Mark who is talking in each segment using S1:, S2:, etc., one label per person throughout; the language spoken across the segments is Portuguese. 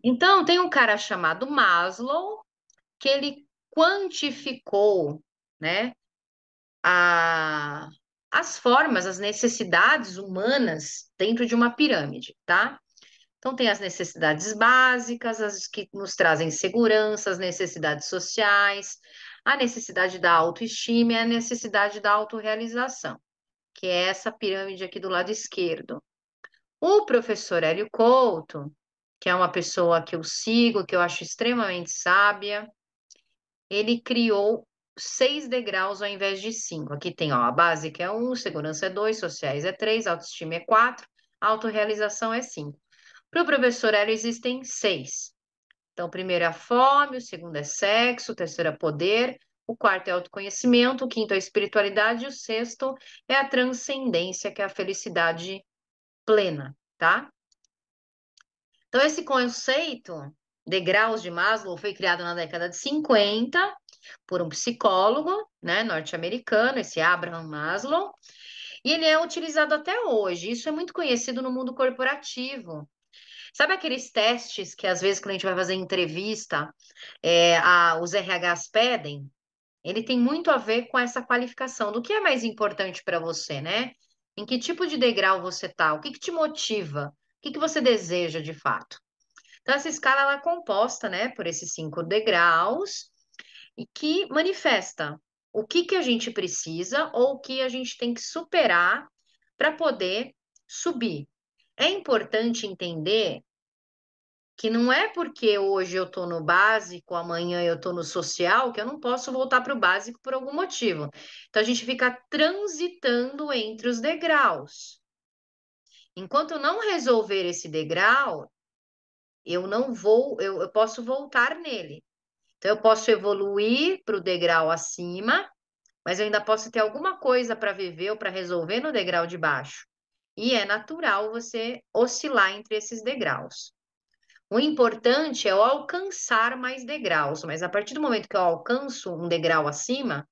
S1: Então, tem um cara chamado Maslow que ele quantificou, né, a, as formas, as necessidades humanas dentro de uma pirâmide, tá? Então, tem as necessidades básicas, as que nos trazem segurança, as necessidades sociais, a necessidade da autoestima e a necessidade da autorrealização, que é essa pirâmide aqui do lado esquerdo. O professor Hélio Couto, que é uma pessoa que eu sigo, que eu acho extremamente sábia, ele criou 6 degraus ao invés de 5. Aqui tem, ó, a básica é 1, segurança é 2, sociais é 3, autoestima é 4, autorrealização é 5. Para o professor Hélio existem 6. Então, o primeiro é a fome, o segundo é sexo, o terceiro é poder, o quarto é autoconhecimento, o quinto é a espiritualidade e o sexto é a transcendência, que é a felicidade plena, tá? Então, esse conceito, degraus de Maslow, foi criado na década de 50 por um psicólogo, né, norte-americano, esse Abraham Maslow, e ele é utilizado até hoje. Isso é muito conhecido no mundo corporativo. Sabe aqueles testes que às vezes quando a gente vai fazer entrevista, os RHs pedem? Ele tem muito a ver com essa qualificação do que é mais importante para você, né? Em que tipo de degrau você tá? O que que te motiva? O que que você deseja de fato? Então, essa escala ela é composta, né, por esses 5 degraus e que manifesta o que que a gente precisa ou o que a gente tem que superar para poder subir. É importante entender que não é porque hoje eu estou no básico, amanhã eu estou no social, que eu não posso voltar para o básico por algum motivo. Então, a gente fica transitando entre os degraus. Enquanto eu não resolver esse degrau, eu não vou, eu posso voltar nele. Então, eu posso evoluir para o degrau acima, mas eu ainda posso ter alguma coisa para viver ou para resolver no degrau de baixo. E é natural você oscilar entre esses degraus. O importante é eu alcançar mais degraus, mas a partir do momento que eu alcanço um degrau acima,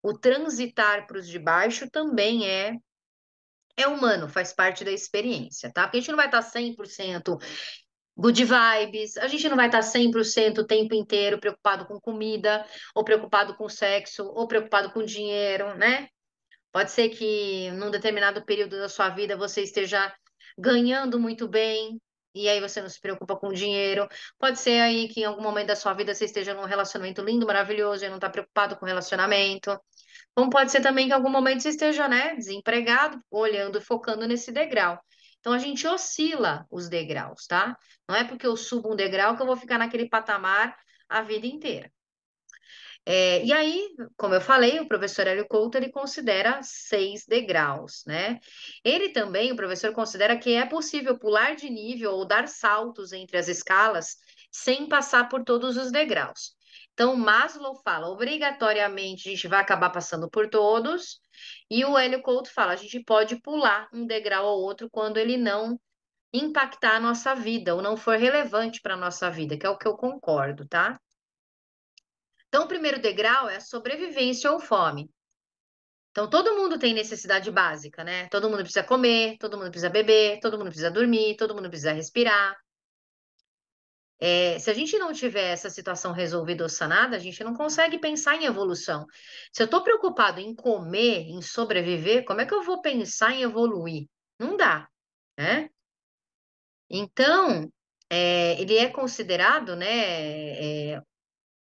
S1: o transitar para os de baixo também é humano, faz parte da experiência, tá? Porque a gente não vai estar 100% good vibes, a gente não vai estar 100% o tempo inteiro preocupado com comida, ou preocupado com sexo, ou preocupado com dinheiro, né? Pode ser que num determinado período da sua vida você esteja ganhando muito bem e aí você não se preocupa com dinheiro. Pode ser aí que em algum momento da sua vida você esteja num relacionamento lindo, maravilhoso e não está preocupado com o relacionamento. Como pode ser também que em algum momento você esteja, né, desempregado, olhando e focando nesse degrau. Então a gente oscila os degraus, tá? Não é porque eu subo um degrau que eu vou ficar naquele patamar a vida inteira. E aí, como eu falei, o professor Hélio Couto, ele considera 6 degraus, né? Ele também, o professor, considera que é possível pular de nível ou dar saltos entre as escalas sem passar por todos os degraus. Então, Maslow fala, obrigatoriamente a gente vai acabar passando por todos, e o Hélio Couto fala, a gente pode pular um degrau ou outro quando ele não impactar a nossa vida ou não for relevante para a nossa vida, que é o que eu concordo, tá? Então, o primeiro degrau é a sobrevivência ou fome. Então, todo mundo tem necessidade básica, né? Todo mundo precisa comer, todo mundo precisa beber, todo mundo precisa dormir, todo mundo precisa respirar. Se a gente não tiver essa situação resolvida ou sanada, a gente não consegue pensar em evolução. Se eu estou preocupado em comer, em sobreviver, como é que eu vou pensar em evoluir? Não dá, né? Então, ele é considerado, né,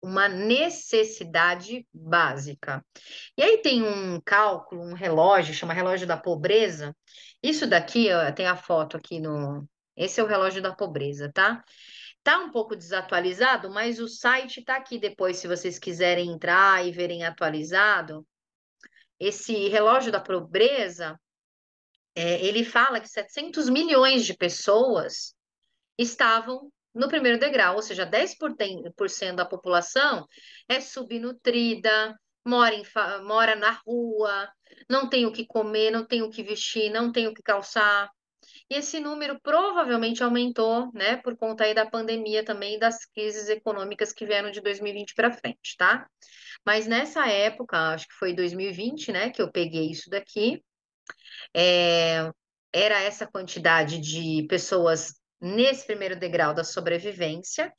S1: uma necessidade básica. E aí tem um cálculo, um relógio, chama relógio da pobreza. Isso daqui, ó, tem a foto aqui no. Esse é o relógio da pobreza, tá? Tá um pouco desatualizado, mas o site tá aqui depois, se vocês quiserem entrar e verem atualizado. Esse relógio da pobreza, ele fala que 700 milhões de pessoas estavam no primeiro degrau, ou seja, 10% da população é subnutrida, mora na rua, não tem o que comer, não tem o que vestir, não tem o que calçar. E esse número provavelmente aumentou, né, por conta aí da pandemia também e das crises econômicas que vieram de 2020 para frente, tá? Mas nessa época, acho que foi 2020, né, que eu peguei isso daqui, é, era essa quantidade de pessoas nesse primeiro degrau da sobrevivência.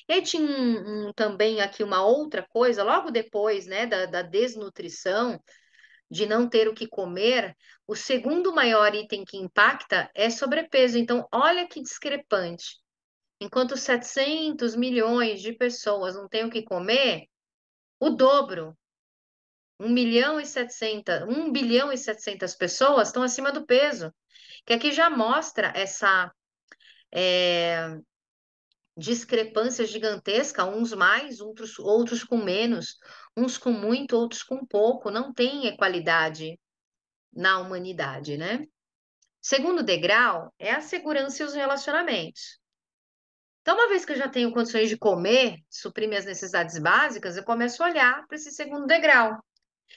S1: E aí tinha também aqui uma outra coisa, logo depois, né, da desnutrição, de não ter o que comer, o segundo maior item que impacta é sobrepeso. Então, olha que discrepante. Enquanto 700 milhões de pessoas não têm o que comer, o dobro, 1 bilhão e 700 pessoas estão acima do peso, que aqui já mostra essa discrepância gigantesca, uns mais, outros com menos, uns com muito, outros com pouco, não tem equalidade na humanidade, né? Segundo degrau é a segurança e os relacionamentos. Então, uma vez que eu já tenho condições de comer, suprir minhas necessidades básicas, eu começo a olhar para esse segundo degrau.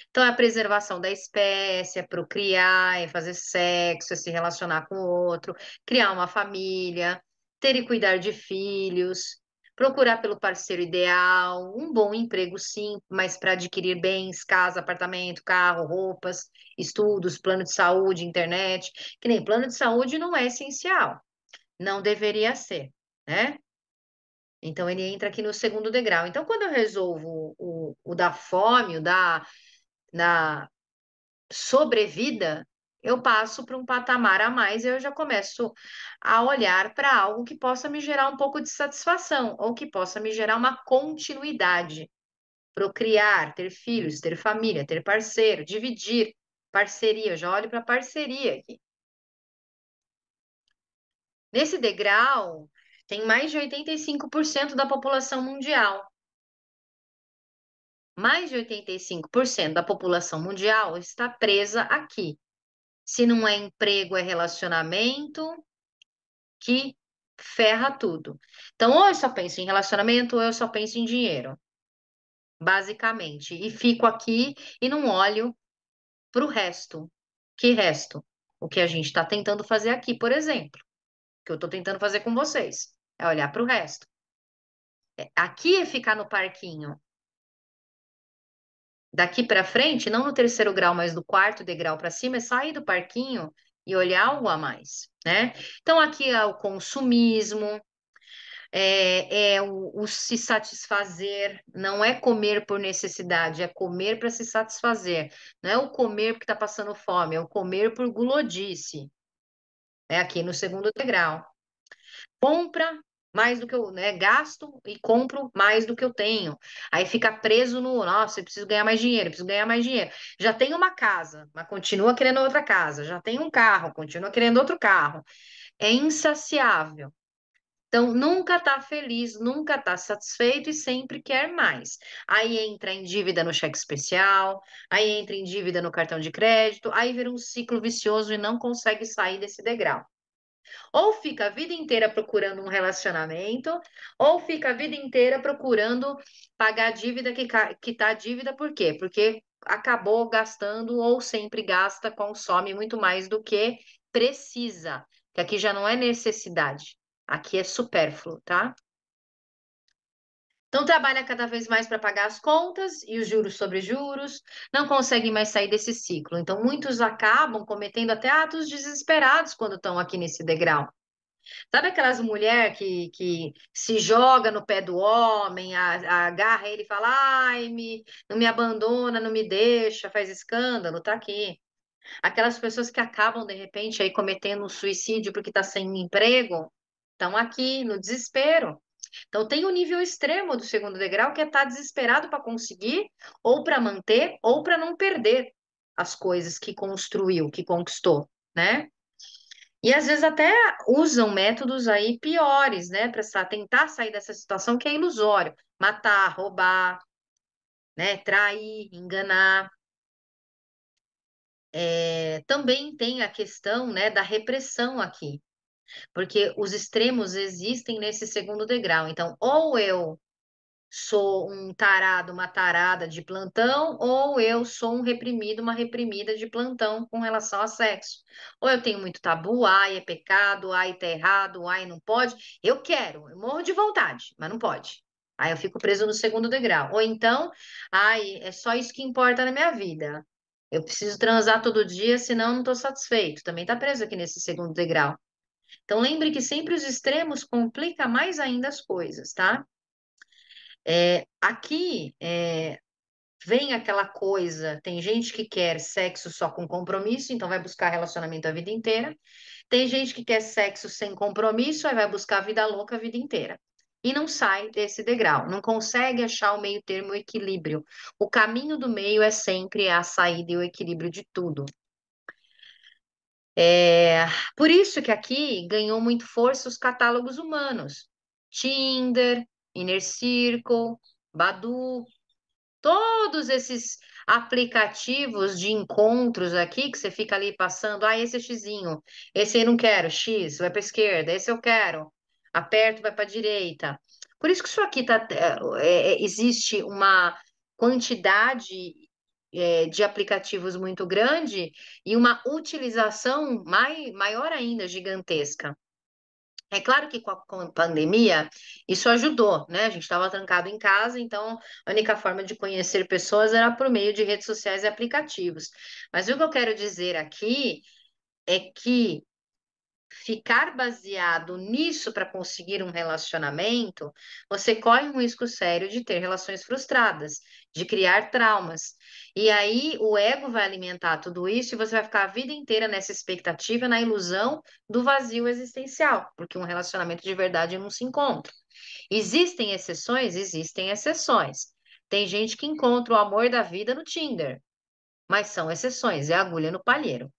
S1: Então, é a preservação da espécie, é procriar, é fazer sexo, é se relacionar com o outro, criar uma família, ter e cuidar de filhos, procurar pelo parceiro ideal, um bom emprego, sim, mas para adquirir bens, casa, apartamento, carro, roupas, estudos, plano de saúde, internet. Que nem plano de saúde não é essencial, não deveria ser, né? Então, ele entra aqui no segundo degrau. Então, quando eu resolvo o da fome, da sobrevida, eu passo para um patamar a mais e eu já começo a olhar para algo que possa me gerar um pouco de satisfação ou que possa me gerar uma continuidade. Procriar, ter filhos, ter família, ter parceiro, dividir, parceria. Eu já olho para parceria aqui. Nesse degrau, tem mais de 85% da população mundial. Mais de 85% da população mundial está presa aqui. Se não é emprego, é relacionamento que ferra tudo. Então, ou eu só penso em relacionamento, ou eu só penso em dinheiro, basicamente. E fico aqui e não olho para o resto. Que resto? O que a gente está tentando fazer aqui, por exemplo, que eu estou tentando fazer com vocês, é olhar para o resto. Aqui é ficar no parquinho. Daqui para frente, não no terceiro grau, mas do quarto degrau para cima, é sair do parquinho e olhar algo a mais, né? Então, aqui é o consumismo, é o se satisfazer, não é comer por necessidade, é comer para se satisfazer. Não é o comer porque está passando fome, é o comer por gulodice. É aqui no segundo degrau. Compra mais do que eu, né, gasto e compro mais do que eu tenho. Aí fica preso no, nossa, eu preciso ganhar mais dinheiro, eu preciso ganhar mais dinheiro. Já tenho uma casa, mas continua querendo outra casa. Já tenho um carro, continua querendo outro carro. É insaciável. Então, nunca está feliz, nunca está satisfeito e sempre quer mais. Aí entra em dívida no cheque especial, aí entra em dívida no cartão de crédito, aí vira um ciclo vicioso e não consegue sair desse degrau. Ou fica a vida inteira procurando um relacionamento, ou fica a vida inteira procurando pagar a dívida que tá a dívida, por quê? Porque acabou gastando ou sempre gasta, consome muito mais do que precisa, que aqui já não é necessidade, aqui é supérfluo, tá? Então trabalha cada vez mais para pagar as contas e os juros sobre juros, não conseguem mais sair desse ciclo. Então muitos acabam cometendo até atos desesperados quando estão aqui nesse degrau. Sabe aquelas mulheres que se joga no pé do homem, agarra ele e fala, ai, não me abandona, não me deixa, faz escândalo, tá aqui. Aquelas pessoas que acabam, de repente, aí cometendo um suicídio porque está sem emprego, estão aqui no desespero. Então, tem o nível extremo do segundo degrau, que é estar desesperado para conseguir, ou para manter, ou para não perder as coisas que construiu, que conquistou, né? E às vezes até usam métodos aí piores, né, para tentar sair dessa situação que é ilusório, matar, roubar, né, trair, enganar. Também tem a questão, né, da repressão aqui, porque os extremos existem nesse segundo degrau. Então, ou eu sou um tarado, uma tarada de plantão, ou eu sou um reprimido, uma reprimida de plantão com relação a sexo. Ou eu tenho muito tabu, ai, é pecado, ai, tá errado, ai, não pode. Eu quero, eu morro de vontade, mas não pode. Aí eu fico preso no segundo degrau. Ou então, ai, é só isso que importa na minha vida. Eu preciso transar todo dia, senão eu não estou satisfeito. Também está preso aqui nesse segundo degrau. Então lembre que sempre os extremos complica mais ainda as coisas, tá? Aqui vem aquela coisa, tem gente que quer sexo só com compromisso, então vai buscar relacionamento a vida inteira. Tem gente que quer sexo sem compromisso, aí vai buscar vida louca a vida inteira. E não sai desse degrau, não consegue achar o meio termo, o equilíbrio. O caminho do meio é sempre a saída e o equilíbrio de tudo. É, por isso que aqui ganhou muito força os catálogos humanos. Tinder, Inner Circle, Badoo, todos esses aplicativos de encontros aqui que você fica ali passando, esse é xizinho, esse aí não quero, X, vai para esquerda, esse eu quero, aperto, vai para direita. Por isso que isso aqui existe uma quantidade de aplicativos muito grande e uma utilização maior ainda, gigantesca. É claro que com a pandemia isso ajudou, né? A gente estava trancado em casa, então a única forma de conhecer pessoas era por meio de redes sociais e aplicativos. Mas o que eu quero dizer aqui é que ficar baseado nisso para conseguir um relacionamento, você corre um risco sério de ter relações frustradas, de criar traumas. E aí o ego vai alimentar tudo isso e você vai ficar a vida inteira nessa expectativa, na ilusão do vazio existencial, porque um relacionamento de verdade não se encontra. Existem exceções? Existem exceções. Tem gente que encontra o amor da vida no Tinder, mas são exceções, é agulha no palheiro.